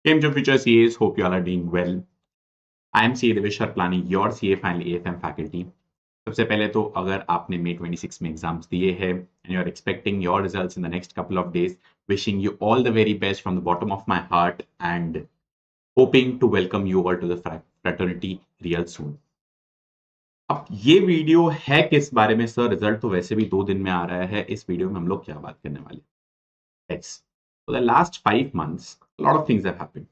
Came to Future CAs, hope you all are doing well. I am CA Devesh Harpalani, your CA final AFM faculty. सबसे पहले तो अगर आपने May 26 में exams दिए हैं and you are expecting your results in the next couple of days, wishing you all the very best from the bottom of my heart and hoping to welcome you all to the fraternity real soon. अब ये video है किस बारे में sir? Result तो वैसे भी 2 दिन में आ रहा है. इस वीडियो में हम लोग क्या बात करने वाले? Yes. For the last 5 months, a lot of things have happened.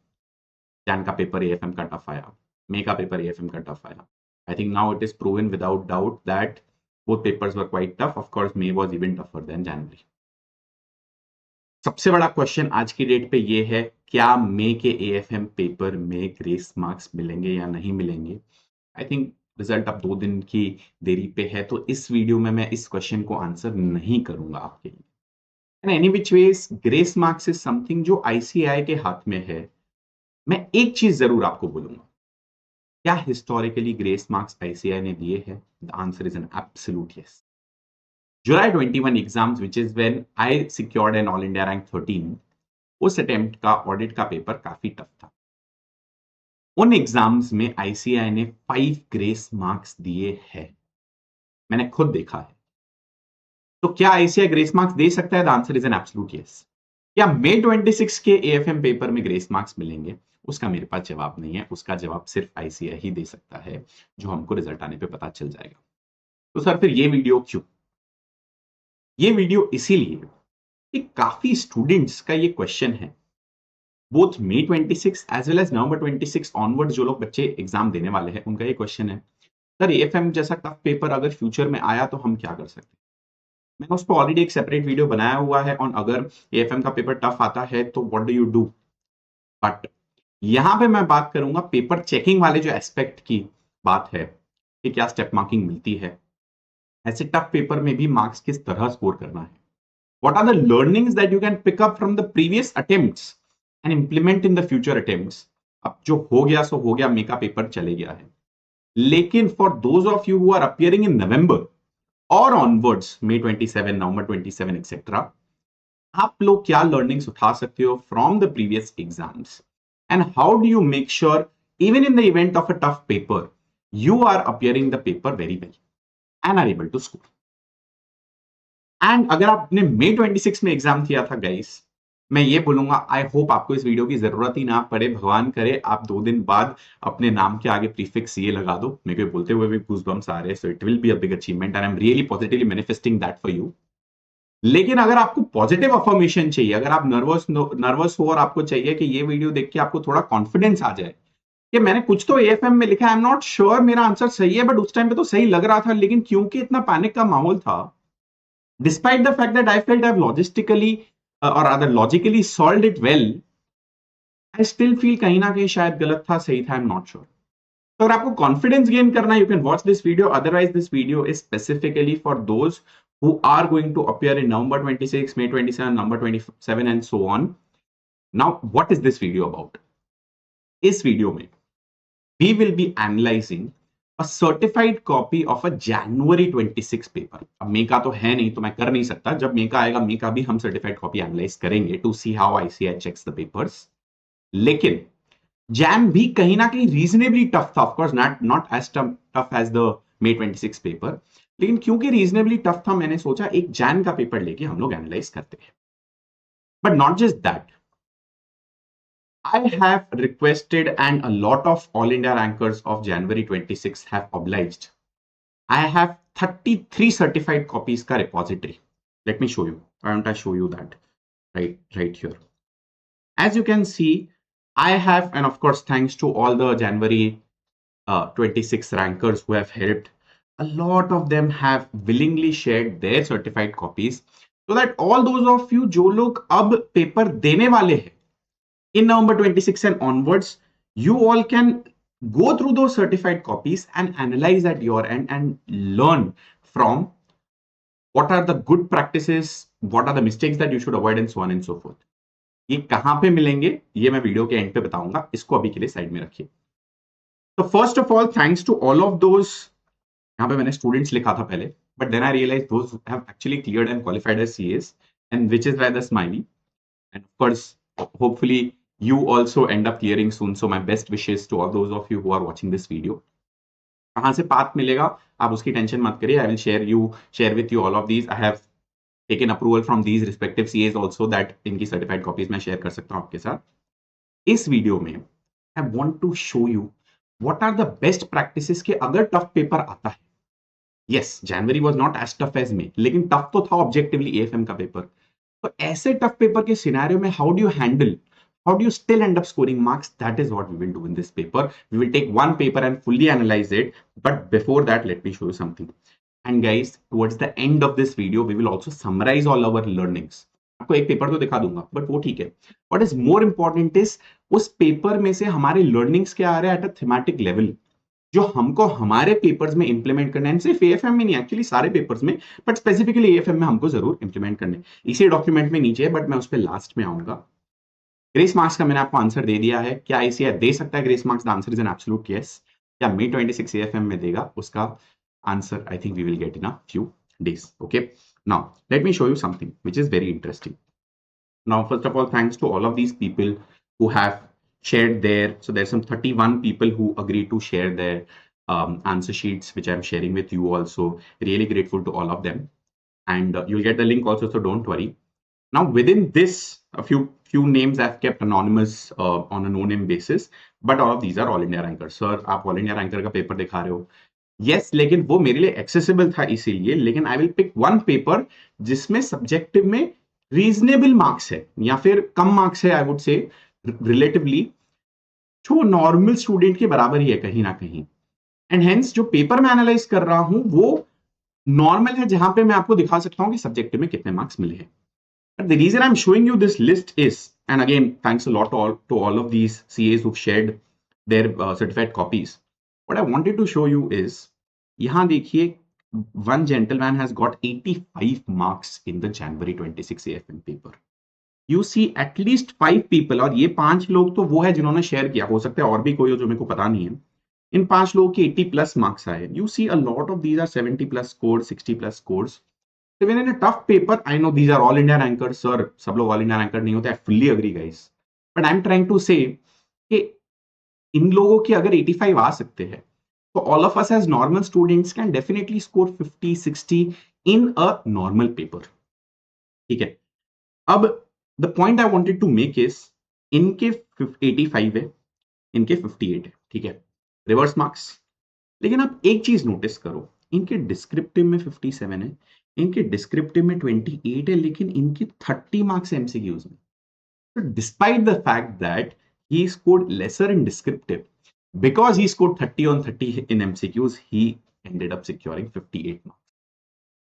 Jain का पेपर AFM का टफ आया, मे का पेपर AFM का टफ आया. I think now it is proven without doubt that both papers were quite tough. Of course, May was even tougher than January. सबसे बड़ा question आज की डेट पे ये है, क्या मे के AFM पेपर में ग्रेस मार्क्स मिलेंगे या नहीं मिलेंगे? आई थिंक रिजल्ट अब 2 दिन की देरी पे है, तो इस वीडियो में मैं इस क्वेश्चन को आंसर नहीं करूंगा आपके लिए. And any which ways, grace marks is something जो ICAI के हाथ में है. मैं एक चीज जरूर आपको बोलूंगा, क्या हिस्टोरिकली ग्रेस मार्क्स ICAI ने दिए हैं? The answer is an absolute yes. July 21 exams, which is when I secured an all India rank 13, उस अटेम्प्ट का ऑडिट का पेपर काफी टफ था. उन एग्जाम्स में ICAI ने 5 ग्रेस मार्क्स दिए हैं. मैंने खुद देखा है. तो क्या ICAI ग्रेस मार्क्स दे सकता है? The answer is an absolute yes. क्या May 26 के AFM पेपर में ग्रेस मार्क्स मिलेंगे? उसका मेरे पास जवाब नहीं है. उसका जवाब सिर्फ ICAI ही दे सकता है, जो हमको रिजल्ट आने पे पता चल जाएगा. तो सर फिर ये वीडियो क्यों? ये वीडियो इसीलिए कि काफी स्टूडेंट्स का ये क्वेश्चन है, both May 26 as well as November 26 onward जो लोग बच्चे एग्जाम देने वाले हैं, उनका ये क्वेश्चन है, सर AFM जैसा टफ पेपर अगर फ्यूचर में आया तो हम क्या कर सकते हैं? मैंने उस पर ऑलरेडी एक सेपरेट वीडियो बनाया हुआ है और अगर AFM का पेपर टफ आता है तो what do you do. But यहां पे मैं बात करूंगा पेपर चेकिंग वाले जो एस्पेक्ट की बात है कि क्या स्टेप मार्किंग मिलती है, ऐसे टफ पेपर में भी मार्क्स किस तरह स्कोर करना है, what are the learnings that you can pick up from the previous attempts and implement in the future attempts. अब जो हो गया सो हो गया, मे का पेपर चले गया है, लेकिन for those of you who are appearing in November और ऑनवर्ड्स, May 27, November 27 एक्सेट्रा, आप लोग क्या लर्निंग्स उठा सकते हो from the previous exams and how do you make sure even in the event of a tough paper you are appearing the paper very well and are able to score. And अगर आपने May 26 में exam किया था guys, मैं ये बोलूंगा I hope आपको इस वीडियो की जरूरत ही ना पड़े. भगवान करे आप 2 दिन बाद अपने नाम के आगे प्रीफिक्स ये लगा दो. मेरे को बोलते हुए भी गूज़बम्स आ रहे हैं, so it will be a big achievement and I am really positively manifesting that for you. लेकिन अगर आपको पॉजिटिव अफर्मेशन चाहिए, अगर आप नर्वस हो और आपको चाहिए कि ये वीडियो देख के आपको थोड़ा कॉन्फिडेंस आ जाए कि मैंने कुछ तो AFM में लिखा, आई एम नॉट श्योर मेरा आंसर सही है, बट उस टाइम पे तो सही लग रहा था, लेकिन क्योंकि इतना पैनिक का माहौल था, despite the fact that I felt I have logistically और other logically solved it well, I still feel कहीं ना कहीं शायद गलत था, सही था, आई एम नॉट श्योर. तो अगर आपको कॉन्फिडेंस गेन करना है, you can watch this video. Otherwise this video is specifically for those who are going to appear in November 26, May 27, November 27 and so on. Now, what is this video about? इस video में we will be analyzing a certified copy of a January 26 paper. अब मे का तो है नहीं, तो मैं कर नहीं सकता. जब मे का आएगा, मे का भी हम सर्टिफाइड कॉपी एनालाइज करेंगे to see how ICAI checks the papers. लेकिन जैन भी कहीं ना कहीं रीजनेबली टफ था, of course not as tough as the May 26 paper, लेकिन क्योंकि रीजनेबली टफ था, मैंने सोचा एक जैन का पेपर लेके हम लोग एनालाइज करते हैं. But not just that, I have requested and a lot of All India rankers of January 26 have obliged. I have 33 certified copies ka repository. Let me show you. Why don't I show you that right here. As you can see, I have, and of course, thanks to all the January 26 rankers who have helped, a lot of them have willingly shared their certified copies so that all those of you जो लोग अब paper देने वाले हैं in November 26 and onwards, you all can go through those certified copies and analyze at your end and learn from what are the good practices, what are the mistakes that you should avoid and so on and so forth. ये कहां पे मिलेंगे ये मैं video के and पे बताऊंगा, इसको अभी के लिए साइड में रखिए. तो first of all, thanks to all of those, यहाँ पे मैंने स्टूडेंट्स लिखा था पहले, but then I realise those have actually cleared and qualified as CAs, and which is why the smiley, and of course hopefully you also end up clearing soon. So my best wishes to all those of you who are watching this video. कहाँ से path मिलेगा आप उसकी tension मत करिए. I will share with you all of these. I have taken approval from these respective CEOs also that इनकी certified copies मैं share कर सकता हूँ आपके साथ. इस वीडियो में आई want to show you what are the best practices के अगर टफ पेपर आता है. Yes, January was not as tough as may, लेकिन टफ तो था ऑब्जेक्टिवली एएफएम का पेपर. तो ऐसे टफ पेपर के सिनेरियो में how do you handle, how do you still end up scoring marks? That is what we will do in this paper. We will take one paper and fully analyze it, but before that let me show you something. And guys, towards the end of this video we will also summarize all our learnings. आपको एक paper तो दिखा दूंगा but वो ठीक है. What is more important is उस paper में से हमारे learnings क्या आ रहे हैं at a thematic level, जो हमको हमारे पेपर्स में इंप्लीमेंट करना है. सिर्फ एएफएम में नहीं, एक्चुअली सारे पेपर्स में, बट स्पेसिफिकली एएफएम में हमको जरूर इंप्लीमेंट करने. इसी डॉक्यूमेंट में नीचे है बट मैं उस पर लास्ट में आऊंगा. ग्रेस मार्क्स का मैंने आपको आंसर दे दिया है. क्या आईसीएआई दे सकता है grace marks? The answer is an absolute yes. क्या May 26 एएफएम में देगा? उसका answer I think we will get in a few days. Okay, now let me show you something which is very interesting. Now first of all, thanks to all of these people who have shared their, so there's some 31 people who agreed to share their answer sheets which I'm sharing with you also. Really grateful to all of them, and you'll get the link also, so don't worry. Now within this, a few names I've kept anonymous on a no name basis, but all of these are all India rankers. Sir, आप all India ranker का paper दिखा रहे हो? Yes, लेकिन वो मेरे लिए accessible था इसीलिए. लेकिन I will pick one paper जिसमें सब्जेक्टिव में रीजनेबल मार्क्स है या फिर कम मार्क्स है, आई वुड से रिलेटिवली, जो नॉर्मल स्टूडेंट के बराबर ही है कहीं ना कहीं. एंड हेंस जो पेपर मैं एनालाइज कर रहा हूं वो नॉर्मल है, जहां पे मैं आपको दिखा सकता हूं कि सब्जेक्टिव में कितने मार्क्स मिले हैं. But the reason I'm showing you this list is, and again, thanks a lot to all of these CAs who've shared their certified copies. What I wanted to show you is, यहाँ देखिए, one gentleman has got 85 marks in the January 26 AFM paper. You see at least 5 people, और ये 5 लोग तो वो है जिन्होंने share किया, हो सकता है और भी कोई हो जो मेरे को पता नहीं है. इन 5 लोगों के 80 प्लस मार्क्स आए. You see a lot of these are 70 plus scores, 60 plus scores. Even in a tough paper, I know these are all India rankers, sir. सब लोग all India ranker नहीं होते. I fully agree, guys. But I'm trying to say कि इन लोगों की अगर 85 आ सकते हैं, तो all of us as normal students can definitely score 50, 60 in a normal paper. ठीक है. अब the point I wanted to make is, इनके 85 है, इनके 58 है. ठीक है. Reverse marks. लेकिन आप एक चीज नोटिस करो, इनके डिस्क्रिप्टिव में 57 है, इनके डिस्क्रिप्टिव में 28 है, लेकिन इनके 30 मार्क्स एमसीक्यूज में. So despite the fact that he scored lesser in descriptive, because he scored 30 on 30 in MCQs, he ended up securing 58 marks.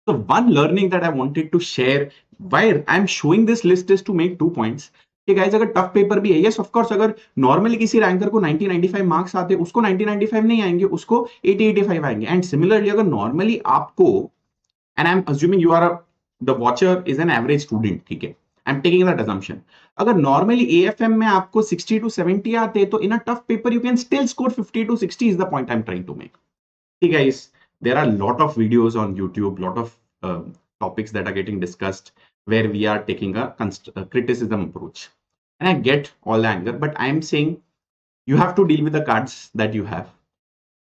So one learning that I wanted to share, why I'm showing this list, is to make 2 points. कि guys अगर tough paper भी है, yes of course, अगर normally किसी ranker को 90-95 marks आते, उसको 90-95 नहीं आएंगे, उसको 80-85 आएंगे. एंड सिमिलरली अगर नॉर्मली आपको, and I am assuming you are the watcher is an average student, ठीक है, I am taking that assumption, अगर नॉर्मली एएफएम में आपको 60 to 70 आते, तो in a tough paper you can still score 50 to 60 is the point I am trying to make. ठीक है, there are a lot of videos on YouTube, lot of topics that are getting discussed where we are taking a criticism approach, and I get all the anger, but I am saying you have to deal with the cards that you have.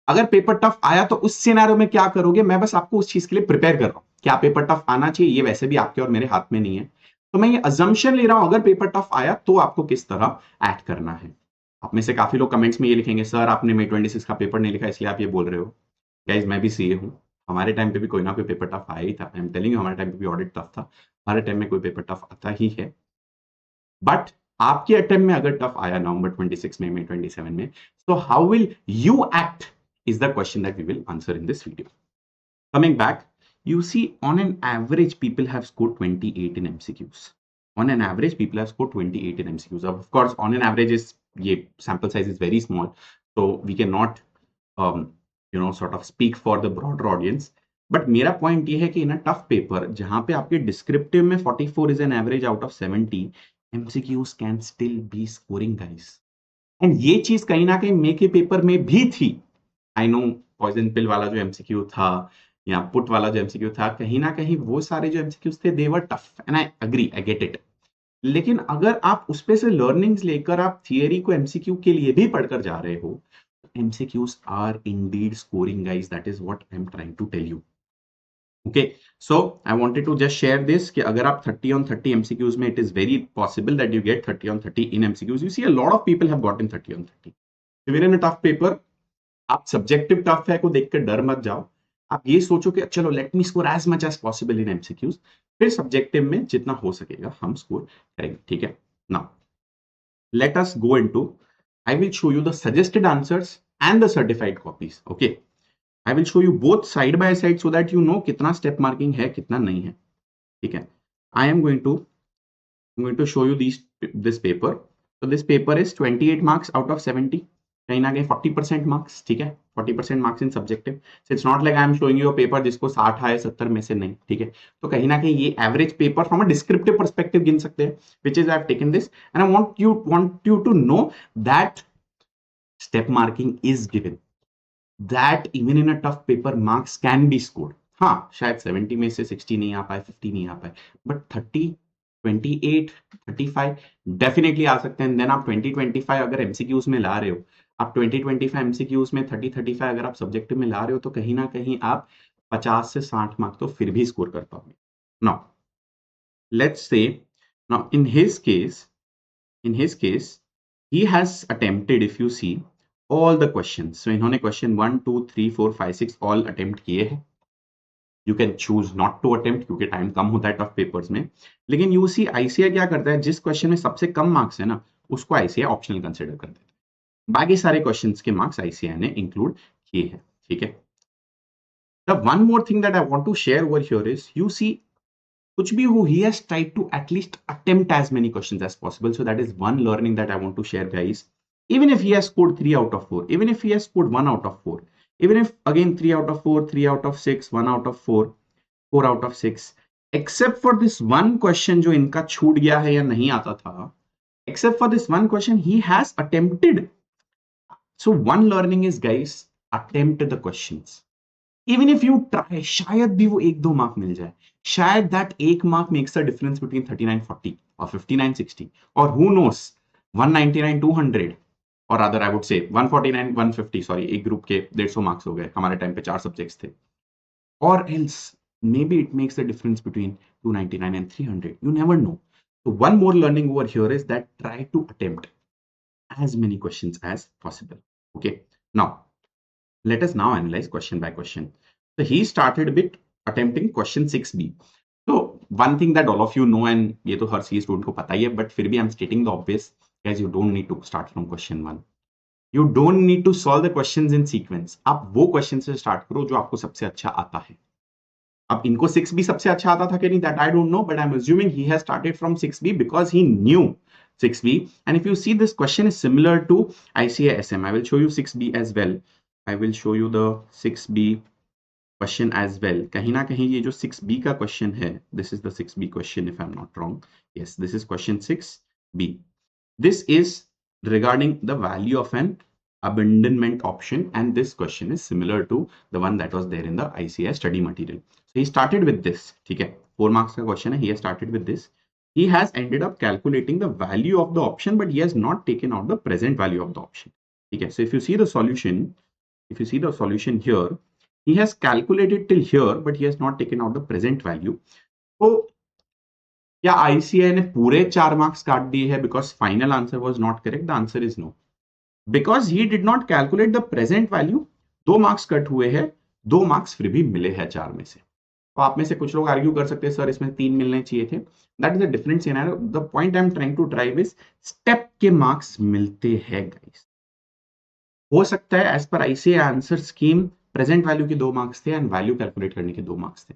अगर paper tough आया तो उस scenario में क्या करोगे, मैं बस आपको उस चीज के लिए प्रिपेयर कर रहा हूं. क्या पेपर टफ आना चाहिए, ये वैसे भी आपके और मेरे हाथ में नहीं है, तो मैं ये अजम्पशन ले रहा हूं, अगर पेपर टफ आया तो आपको किस तरह एक्ट करना है. आप में से काफी लोग कमेंट्स में ये लिखेंगे, सर आपने May 26 का पेपर नहीं लिखा इसलिए आप ये बोल रहे हो. गाइज मैं भी सीए हूं, हमारे टाइम पे भी कोई ना कोई पेपर टफ आया ही था. आई एम टेलिंग यू, हमारे टाइम पे भी ऑडिट टफ था, हमारे टाइम में कोई पेपर टफ आता ही है. बट आपके अटेम्प्ट में अगर टफ आया नवंबर 26 में, May 27 में, so how will you act is the question that we will answer in this video. Coming back, you see on an average people have scored 28 in MCQs. On an average people have scored 28 in MCQs. Of course, on an average is, ये sample size is very small, so we cannot sort of speak for the broader audience. But मेरा point ये है कि इन a tough paper जहां पे आपके descriptive में 44 is an average out of 70, MCQs can still be scoring, guys. And ये चीज कहीं ना कहीं मे के पेपर में भी थी. आई नो पॉइजन पिल वाला जो एमसीक्यू था या पुट वाला जो एमसीक्यू था, कहीं ना कहीं वो सारे जो एमसीक्यूज थे, they were tough, and I agree, I get it. लेकिन अगर आप उस पे से लर्निंग्स लेकर आप थियरी को एमसीक्यू के लिए भी पढ़कर जा रहे हो, MCQs are indeed scoring guys, that is what I am trying to tell you. Okay, so I wanted to just share this कि अगर आप 30 on 30 एमसीक्यूज में, it is very possible that you get 30 on 30 in MCQs. You see a lot of people have gotten 30 on 30 even in a tough paper. आप subjective tough है को देख कर डर मत जाओ, आप ये सोचो कि चलो let me score as much as possible in MCQs, फिर सब्जेक्टिव में जितना हो सकेगा हम स्कोर करेंगे, ठीक है। Now let us go into, I will show you the suggested answers and the certified copies, okay। I will show you both side by side so that you know कितना step marking है कितना नहीं है, ठीक है। I am going to show you this paper। so this paper is 28 marks out of 70, कहीं ना कहीं 40% मार्क्स, ठीक है। 40% marks in subjective. It's not like I am showing you paper जिसको 60 आए 70 में से, नहीं, ठीक है। तो कहीं ना कहीं ये average paper from a descriptive perspective गिन सकते हैं, which is I have taken this and I want you to know that step marking is given, that even in a tough paper marks can be scored. हाँ, शायद 70 में से 60 नहीं आ पाए, 50 नहीं आ पाए, बट 30, 28, 35 डेफिनेटली आ सकते हैं। देन आप 20-25 अगर एमसीक्यूज में ला रहे हो, आप 20-25 एमसीक्यूज में 30-35 अगर आप सब्जेक्टिव में ला रहे हो, तो कहीं ना कहीं आप 50 से 60 मार्क्स तो फिर भी स्कोर कर पाओगे। Now let's say, now in his case he has attempted, if you see, all the questions। so इन्होंने क्वेश्चन 1 2 3 4 5 6 all attempt किए हैं। You can choose not to attempt क्योंकि टाइम कम होता है टफ पेपर्स में, लेकिन यूसी आईसीआई क्या करता है, जिस क्वेश्चन में सबसे कम मार्क्स है ना, उसको आईसीआई ऑप्शनल कंसिडर कर देता है। बाकी सारे क्वेश्चंस के मार्क्स आईसीआई ने इंक्लूड किए हैं, ठीक है। The one more thing that I want to share over here is, you see कुछ भी हो, he has tried to at least attempt as many questions as possible। so that is one learning that I want to share, guys। even if he has scored 3 out of 4, even if he has scored 1 out of 4, even if again 3 out of 4, 3 out of 6, 1 out of 4, 4 out of 6, except for this one question जो इनका छूट गया है या नहीं आता था, except for this one question he has attempted। so one learning is, guys, attempt the questions। Even if you try, शायद भी वो 1-2 मार्क मिल जाए, शायद that 1 mark makes the difference between 39-40 और 59-60 और हु नोस 199-200 और अदर आई वुड से 149-150, sorry एक ग्रुप के 150 मार्क्स हो गए, हमारे टाइम पे 4 सब्जेक्ट्स थे, और else maybe it makes the difference between 299 and 300, you never know। so one more learning over here is that try to attempt as many questions as possible, okay। now let us now analyze question by question। so he started with attempting question 6b। so one thing that all of you know, and ये तो हर सी student को पता ही है, but फिर भी I'm stating the obvious, guys, you don't need to start from question 1। you don't need to solve the questions in sequence। आप वो question से स्टार्ट करो जो आपको सबसे अच्छा आता है। अब इनको 6b सबसे अच्छा आता था कि नहीं, that I don't know, but I'm assuming he has started from 6b because he knew 6b। and if you see, this question is similar to ICASM। I will show you 6b as well। I will show you the 6b question as well। कहीं ना कहीं ये जो 6b का question है, this is the 6b question if I'm not wrong। yes, this is question 6b। this is regarding the value of an abandonment option, and this question is similar to the one that was there in the ICAI study material। so he started with this, ठीक है, 4 marks का question है, he has started with this। he has ended up calculating the value of the option, but he has not taken out the present value of the option, ठीक है। so if you see the solution, here, he has calculated till here, but he has not taken out the present value। so क्या ICAI ने पूरे 4 marks काट दिए हैं because final answer was not correct? The answer is no, because he did not calculate the present value. 2 marks cut हुए हैं, 2 marks फिर भी मिले हैं 4 में से। तो आप में से कुछ लोग आर्ग्यू कर सकते हैं सर इसमें 3 मिलने चाहिए थे। That is a different scenario. The point I am trying to drive is step के मार्क्स मिलते हैं गाइस। हो सकता है एज पर ICAI answer scheme present value के 2 मार्क्स थे एंड वैल्यू कैलकुलेट करने के 2 मार्क्स थे।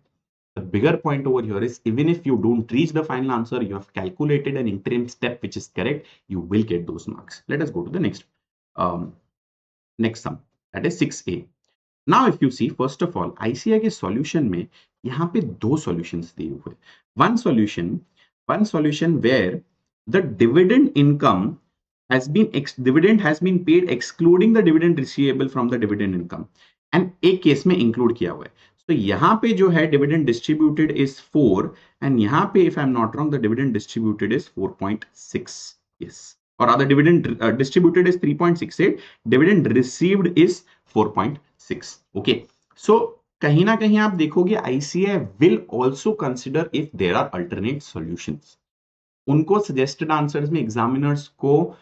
The bigger point over here is, even if you don't reach the final answer, you have calculated an interim step which is correct, you will get those marks। let us go to the next sum, that is 6a। now if you see, first of all, ICAI के solution में यहाँ पे 2 solutions दिए हुए। one solution where the dividend income dividend has been paid excluding the dividend receivable from the dividend income, and एक case में include किया हुआ है। तो यहाँ पे जो है डिविडेंड डिस्ट्रीब्यूटेड इज 4 एंड यहाँ पे if I am not wrong the dividend distributed is 4.6. Yes, और other dividend distributed is 3.68, dividend received is 4.6. Okay, so कहीं ना कहीं आप देखोगे ICAI will also consider if there are alternate solutions. उनको suggested answers में एग्जामिनर्स को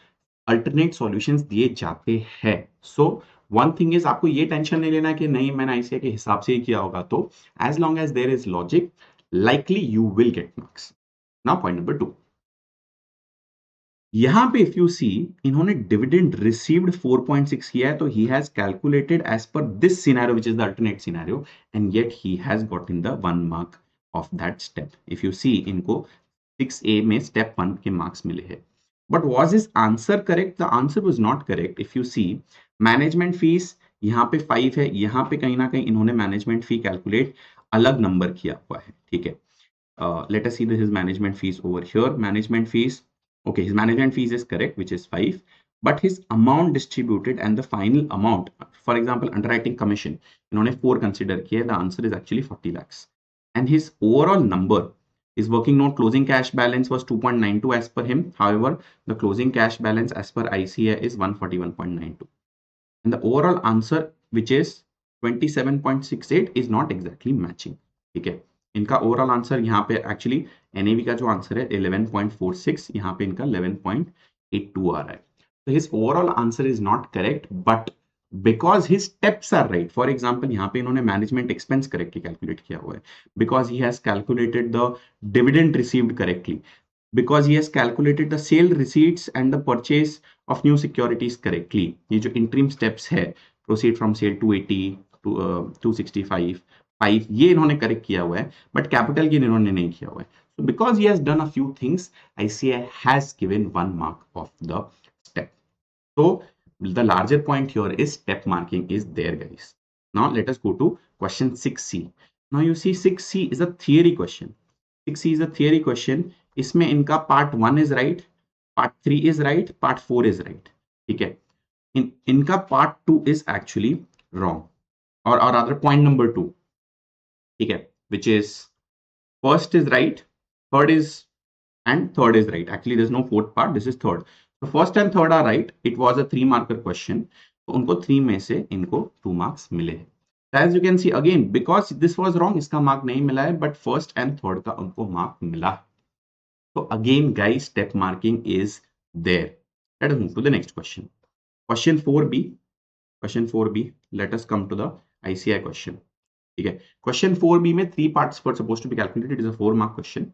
alternate solutions दिए जाते हैं. सो वन थिंग इज, आपको ये टेंशन नहीं लेना कि नहीं मैंने ICAI के हिसाब से ही किया होगा. तो as long as there is logic, likely you will get marks. Now point number 2. यहां पे इफ यू सी, इन्होंने डिविडेंड रिसीव्ड 4.6 किया है, तो he has calculated as per this scenario which is the alternate scenario and yet he has gotten the 1 mark of that step. If you see, इनको 6A में step 1 के marks मिले हैं. But was his answer correct? The answer was not correct. If you see, management fees यहाँ पे 5 है, यहाँ पे कहीं ना कहीं इन्होंने मैनेजमेंट फी कैलकुलेट अलग नंबर किया हुआ है. ठीक है, let us see his management fees over here. Management fees, okay, his management fees is correct, which is 5, but his amount distributed and the final amount, for example underwriting commission, इन्होंने 4 consider किया. The answer is actually 40 lakhs, and his overall number is working note closing cash balance was 2.92 as per him. However, the closing cash balance as per ICAI is 141.92, and the overall answer, which is 27.68, is not exactly matching. ठीक है, इनका overall answer यहाँ पे actually NAV का जो answer है 11.46, यहाँ पे इनका 11.82 आ रहा है. तो his overall answer is not correct, but because his steps are right. For example यहाँ पे इन्होंने मैनेजमेंट एक्सपेंस करेक्टली कैलकुलेट किया हुआ है, because he has calculated the dividend received correctly, because he has calculated the sale receipts and the purchase of new securities correctly. ये जो interim steps है, proceed from sale 280 to 265 5, ये इन्होंने correct किया हुआ है, बट कैपिटल गेन इन्होंने नहीं किया हुआ है. So because he has done a few things, ICAI has given 1 mark of the step. So the larger point here is step marking is there, guys. Now let us go to question 6C. Now you see 6C is a theory question. 6C is a theory question. इसमें इनका part 1 is right, part 3 is right, part 4 is right. ठीक है, इनका part 2 is actually wrong, और other point number 2. ठीक है, which is first is right, third is right. Actually there is no fourth part, this is third. तो first and third are right. It was a 3 marker question, तो उनको 3 में से इनको 2 marks मिले हैं. As you can see again, because this was wrong, इसका mark नहीं मिला है, बट फर्स्ट एंड थर्ड का उनको मार्क मिला है. So again, guys, step marking is there. Let us move to the next question. Question 4B. Question 4B. Let us come to the ICAI question. Okay. Question 4B में 3 parts were supposed to be calculated. It is a 4-mark question.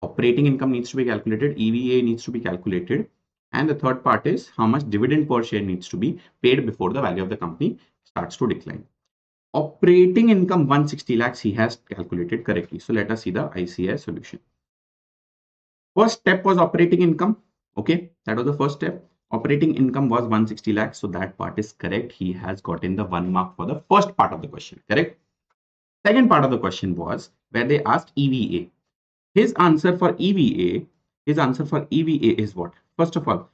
Operating income needs to be calculated. EVA needs to be calculated. And the third part is how much dividend per share needs to be paid before the value of the company starts to decline. Operating income 160 lakhs he has calculated correctly. So let us see the ICAI solution. First step was operating income. Okay, that was the first step. Operating income was 160 lakhs, so that part is correct. He has gotten the 1 mark for the first part of the question. Correct. Second part of the question was where they asked EVA. His answer for EVA is what? First of all,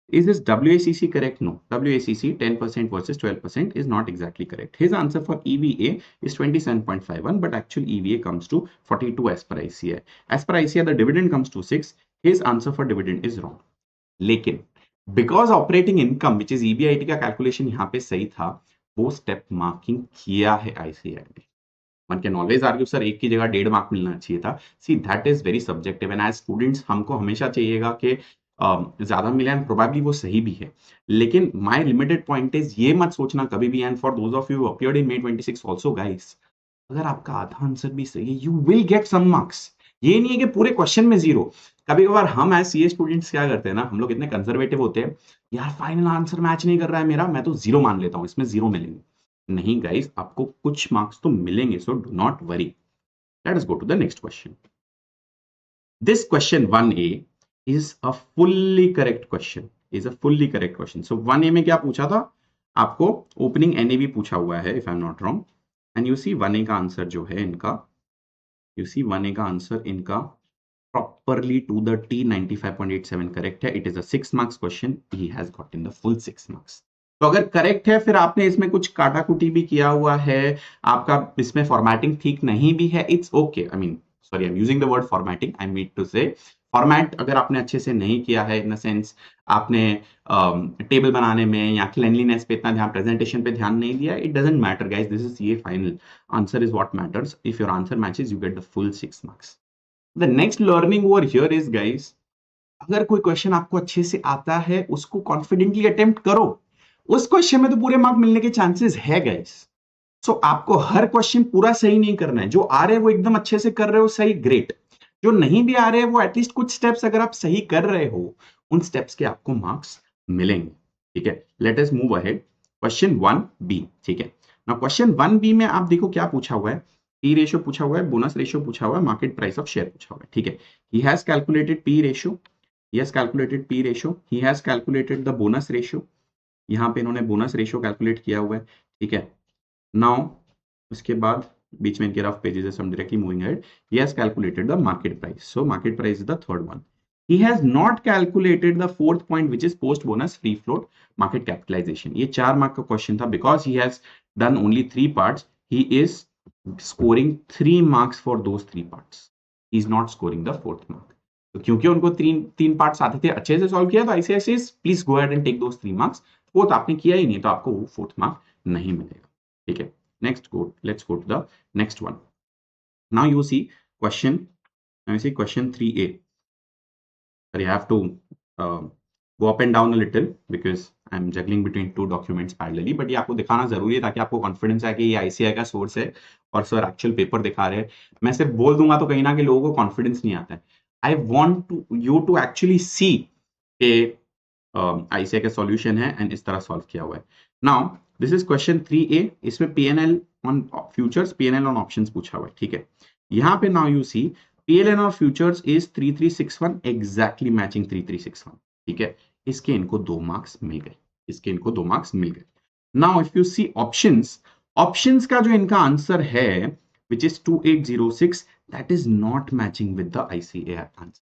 is this WACC correct? No. WACC 10% versus 12% is not exactly correct. His answer for EVA is 27.51, but actual EVA comes to 42 as per ICAI. As per ICAI, the dividend comes to 6. His answer for dividend is wrong. लेकिन because operating income, which is EBIT का calculation यहाँ पे सही था, वो step marking किया है ICAI ने. One can always argue, sir एक की जगह 1.5 मार्क मिलना चाहिए था. See, that is very subjective, and as students हमको हमेशा चाहिएगा कि ज्यादा मिले, एंड प्रोबेबली वो सही भी है. लेकिन माय लिमिटेड पॉइंट इज, ये मत सोचना कभी भी, and for those of you appeared in May 26 also guys, अगर आपका आधा आंसर भी सही है, you will get some marks. ये नहीं है कि पूरे क्वेश्चन में 0. कभी कभार हम एज सीए स्टूडेंट्स क्या करते हैं ना, हम लोग इतने कंजर्वेटिव होते हैं, यार फाइनल आंसर मैच नहीं कर रहा है मेरा, मैं तो 0 मान लेता हूं, इसमें 0 मिलेंगे. नहीं गाइस, आपको कुछ मार्क्स तो मिलेंगे, so do not worry. Let us go to the next question. This question 1A is a fully correct question. So 1A में क्या पूछा था आपको? ओपनिंग NAV पूछा हुआ है, if I'm not wrong. And you see 1A का answer जो है इनका, properly to the T 95.87 correct है. It is a 6 marks question. He has gotten the full 6 marks. तो अगर करेक्ट है, फिर आपने इसमें कुछ काटाकुटी भी किया हुआ है, आपका इसमें फॉर्मेटिंग ठीक नहीं भी है, it's okay. I mean sorry, I am using the word formatting, I mean to say format अगर आपने अच्छे से नहीं किया है, इन द सेंस आपने टेबल बनाने में या क्लेनलीनेस पे इतना ध्यान, प्रेजेंटेशन पे ध्यान नहीं दिया, it doesn't matter guys, this is ये final answer is what matters. If your answer matches you get the full 6 marks. The next learning over here is guys, अगर कोई क्वेश्चन आपको अच्छे से आता है उसको कॉन्फिडेंटली अटेम्प्ट करो, उस क्वेश्चन में तो पूरे मार्क मिलने के चांसेस है गाइस। सो आपको हर क्वेश्चन पूरा सही नहीं करना है, जो आ रहे हैं वो एकदम अच्छे से कर रहे हो सही, ग्रेट। जो नहीं भी आ रहे हैं वो एटलीस्ट कुछ स्टेप्स अगर आप सही कर रहे हो, उन स्टेप्स के आपको मार्क्स मिलेंगे। ठीक है, let us move ahead. Question 1B। ठीक है, ना क्वेश्चन 1B में आप देखो क्या पूछा हुआ है, पी रेशियो पूछा हुआ है, बोनस रेशियो पूछा हुआ है, मार्केट प्राइस ऑफ शेयर पूछा हुआ है। ठीक है, ही has calculated P ratio, he has calculated P ratio, he has calculated the bonus ratio, यहाँ पे इन्होंने बोनस रेशियो कैलकुलेट किया हुआ है। ठीक है, नाउ उसके बाद बीच में इनके रफ पेजेस है, some directly moving ahead, he has calculated the market price, so market price is the third one. He has not calculated the fourth point which is post bonus free float market capitalization. ये 4 mark का question था, because he has done only 3 parts, he is scoring 3 marks for those 3 parts, he is not scoring the fourth mark. तो क्योंकि उनको तीन parts आते थे, अच्छे से सॉल्व किया, तो ऐसे please go ahead and take those 3 marks. Fourth आपने किया ही नहीं तो आपको वो फोर्थ मार्क नहीं मिलेगा। ठीक है, next go, let's go to the next one. Now you see question, now you see question 3A, but you have to go up and down a little because I'm juggling between 2 documents parallelly, but ये आपको दिखाना जरूरी है ताकि आपको confidence है कि ये आईसीआई का सोर्स है और सर एक्चुअल पेपर दिखा रहे हैं। मैं सिर्फ बोल दूंगा तो कहीं ना कहीं लोगों को कॉन्फिडेंस नहीं आता है। I want you to actually see के आईसीआई का सॉल्यूशन है एंड इस तरह सॉल्व किया हुआ है। Now this is question 3A, इसमें PNL on futures, PNL on options पूछा हुआ है। ठीक है, यहाँ पे नाउ यू सी PLN और फ्यूचर्स इज 3361, एग्जैक्टली मैचिंग 3361। ठीक है, इसके इनको 2 मार्क्स मिल गए, इसके इनको 2 मार्क्स मिल गए। Now if you see options, options का जो इनका आंसर है which is 2806, that is not matching with the ICAI answer.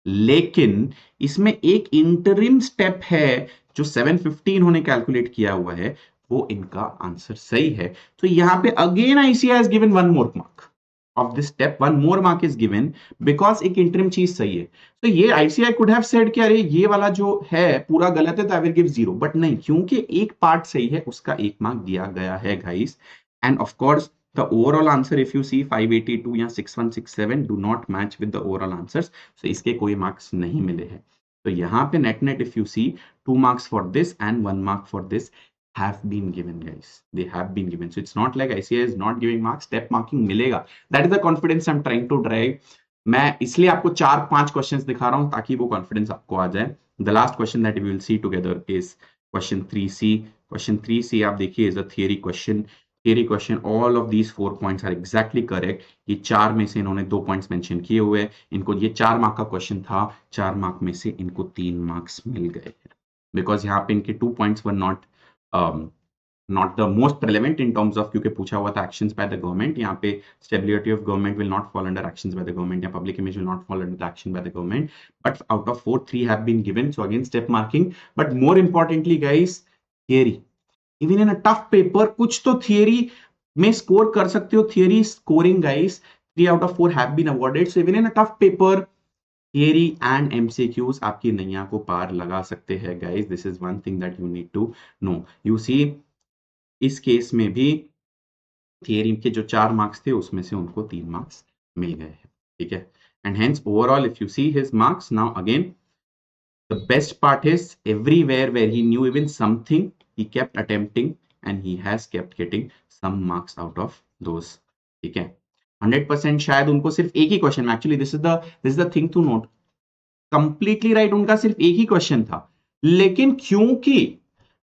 लेकिन इसमें एक इंटरिम स्टेप है जो 750 इन्होंने कैलकुलेट किया हुआ है, वो इनका आंसर सही है। तो यहां पे again ICI has given 1 more mark of this step, 1 more mark is given because एक इंटरिम चीज सही है। तो ये आईसीआई कुड हैव सेड कि अरे ये वाला जो है पूरा गलत है तो आई विल गिव 0, बट नहीं, क्योंकि एक पार्ट सही है उसका 1 मार्क दिया गया है guys. End of course the overall answer if you see 582 या 6167 do not match with the overall answers, so इसके कोई मार्क्स नहीं मिले हैं। तो यहाँ पे net net if you see 2 marks for this and 1 mark for this have been given guys, they have been given, so it's not like ICAI is not giving marks, step marking मिलेगा। that is the confidence I'm trying to drive। मैं इसलिए आपको 4-5 questions दिखा रहा हूं ताकि वो confidence आपको आ जाए। The last question that we will see together is question 3C। Question 3C आप देखिए is a theory question, theory question, all of these 4 points are exactly correct. ये 4 में से इन्होंने 2 पॉइंट्स मेंशन किए हुए हैं, इनको ये 4 मार्क का क्वेश्चन था, 4 मार्क में से इनको 3 मार्क्स मिल गए हैं बिकॉज यहाँ पे इनके 2 points were not the most relevant in terms of, क्योंकि पूछा हुआ था एक्शंस बाय द गवर्नमेंट, यहाँ पे stability of government will not fall under actions by the government या public image will not fall under the action by the government, but out of 4 3 have been given, so again step marking. But more importantly guys, theory, even in a tough paper कुछ तो theory में score कर सकते हो। Theory scoring guys 3 out of 4 have been awarded, so even in a tough paper theory and MCQs आपकी नैया को पार लगा सकते हैं guys, this is one thing that you need to know. You see इस केस में भी थियरी के जो 4 मार्क्स थे उसमें से उनको 3 मार्क्स मिल गए हैं। ठीक है, and hence overall if you see his marks, now again the best part is everywhere where he knew even something, he kept attempting and he has kept getting some marks out of those। ठीक है, 100% शायद उनको सिर्फ एक ही question में, actually this is the thing to note, completely right उनका सिर्फ एक ही क्वेश्चन था, लेकिन क्योंकि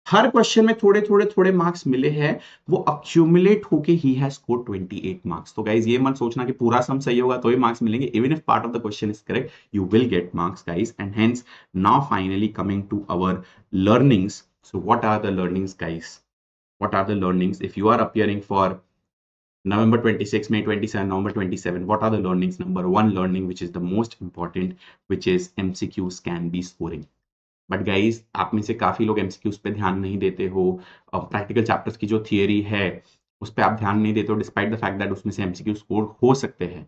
हर क्वेश्चन में थोड़े थोड़े थोड़े मार्क्स मिले हैं, वो अक्यूमुलेट होके ही हैज स्कोर्ड 28 मार्क्स। तो गाइस ये मत सोचना कि पूरा सम सही होगा तो ही मार्क्स मिलेंगे, even if part of the question is correct you will get marks guys. And hence now finally coming to our learnings. So what are the learnings guys, what are the learnings if you are appearing for November 26, May 27, November 27? What are the learnings? Number one learning, which is the most important, which is MCQs can be scoring. But guys आप में से काफी लोग MCQs पे ध्यान नहीं देते हो, प्रैक्टिकल चैप्टर्स की जो थियरी है उस पर आप ध्यान नहीं देते हो, डिस्पाइट द फैक्ट दैट उसमें से एमसीक्यू स्कोर हो सकते हैं।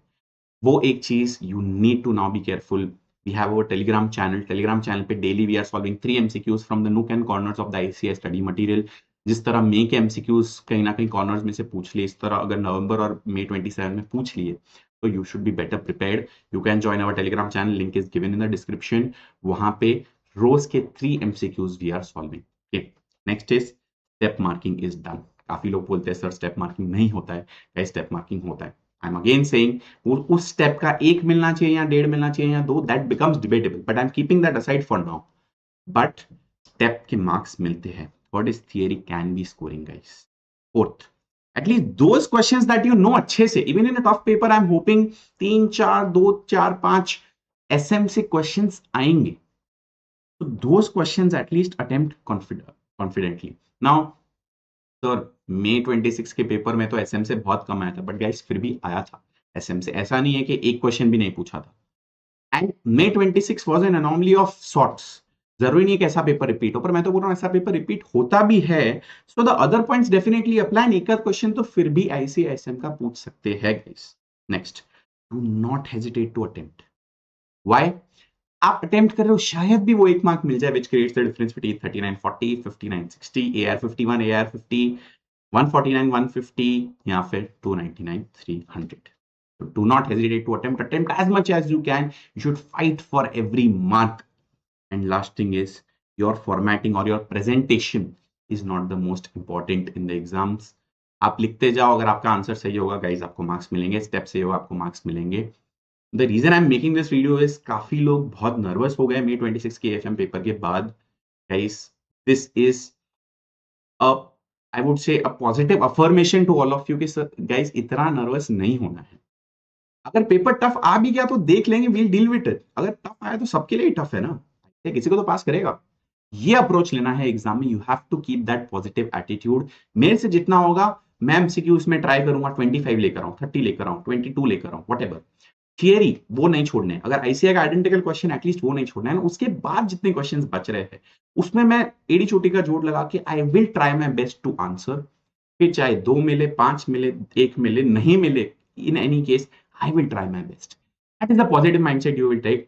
वो एक चीज you need to now be careful. We have our Telegram channel पे daily we are solving 3 MCQs from the nook and corners of the ICS study material. जिस तरह मई के एमसीक्यूज कहीं ना कहीं कॉर्नर्स में से पूछ लिए, इस तरह अगर नवंबर और मई 27 में पूछ लिए तो you should be better prepared. You can join our Telegram channel, link is given in the description. वहां पे रोज के 3 MCQs we are solving. Next is step marking is done. काफी लोग बोलते हैं सर स्टेप मार्किंग नहीं होता है, स्टेप मार्किंग होता है। आई एम अगेन सेइंग वो उस स्टेप का 1 मिलना चाहिए या 1.5 मिलना चाहिए या 2, that becomes debatable, but I am keeping that aside for now. But step के मार्क्स मिलते हैं। What is theory can be scoring guys? Fourth, at least those questions that you know अच्छे से, even in a tough paper I am hoping 3 4 2 4 5 SM से questions आएंगे। So those questions at least attempt confidently. Now, sir मई 26 के paper में तो SM से बहुत कम आया था, बट गाइस फिर भी आया था एसएम से। ऐसा नहीं है कि एक क्वेश्चन भी नहीं पूछा था। And May 26 was an anomaly of sorts. जरूरी नहीं कि ऐसा पेपर रिपीट हो, पर मैं तो बोल रहा हूं ऐसा पेपर रिपीट होता भी है, so the other points definitely apply. एक क्वेश्चन तो फिर भी आईसीएसएम का पूछ सकते हैं guys. Next, do not hesitate to attempt. Why? आप अटेम्प्ट कर रहे हो, शायद भी वो 1 मार्क मिल जाए, which creates the difference between 3940, 5960, AR51, AR50, 149, 150 या फिर 299, 300. So do not hesitate to attempt as much as you can. You should fight for every mark. And last thing is, your formatting or your presentation is not the most important in the exams. आप लिखते जाओ, अगर आपका answer सही होगा guys आपको marks मिलेंगे, step सही होगा आपको मार्क्स मिलेंगे। The reason I am making this video is काफी लोग बहुत नर्वस हो गए मई 26 के एफएम पेपर के बाद। Guys this is a I would say a positive affirmation to all of you कि गाइस इतना नर्वस नहीं होना है। अगर पेपर टफ आ भी गया तो देख लेंगे, वील डील विद इट। अगर टफ आया तो सबके लिए टफ है ना, किसी को तो पास करेगा। ये अप्रोच लेना है एग्जाम में। You have to keep that positive attitude. मेरे से जितना होगा मैं एमसीक्यूज में ट्राई करूंगा, 25 लेकर आऊं, 30 लेकर आऊं, 22 लेकर आऊं, व्हाटएवर। थियरी वो नहीं छोड़ने। अगर आईसीआई का आइडेंटिकल क्वेश्चन एटलीस्ट वो नहीं छोड़ना है ना, उसके बाद जितने क्वेश्चंस बच रहे हैं उसमें मैं एडी चोटी का जोड़ लगा के I will try my best to answer. फिर चाहे 2 मिले, 5 मिले, 1 मिले, नहीं मिले, in any case I will try my best. That is the positive mindset you will take.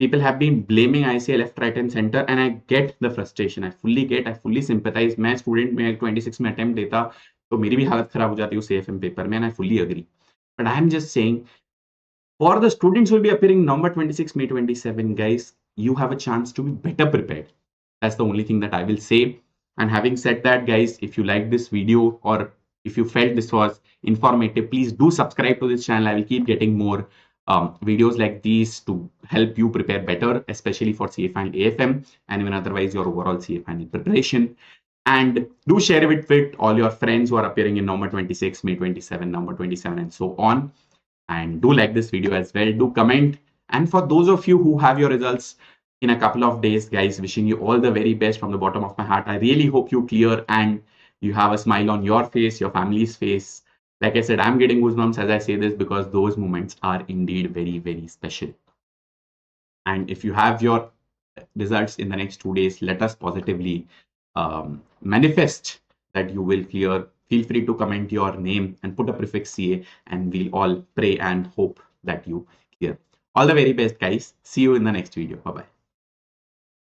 People have been blaming ICA left, right, and center, and I get the frustration. I fully sympathize. मैं student में 26 में attempt देता तो मेरी भी हालत खराब हो जाती उस एएफएम पेपर में, and I fully agree. But I am just saying, for the students who will be appearing November 26, May 27, guys, you have a chance to be better prepared. That's the only thing that I will say. And having said that, guys, if you like this video or if you felt this was informative, please do subscribe to this channel. I will keep getting more videos like these to help you prepare better, especially for CA Final AFM and even otherwise your overall CA Final preparation. And do share it with all your friends who are appearing in November 26, May 27, November 27, and so on. And do like this video as well. Do comment. And for those of you who have your results in a couple of days, guys, wishing you all the very best from the bottom of my heart. I really hope you clear and you have a smile on your face, your family's face. Like I said, I'm getting goosebumps as I say this because those moments are indeed very, very special. And if you have your results in the next 2 days, let us positively manifest that you will clear. Feel free to comment your name and put a prefix CA, and we'll all pray and hope that you clear. All the very best, guys. See you in the next video. Bye-bye.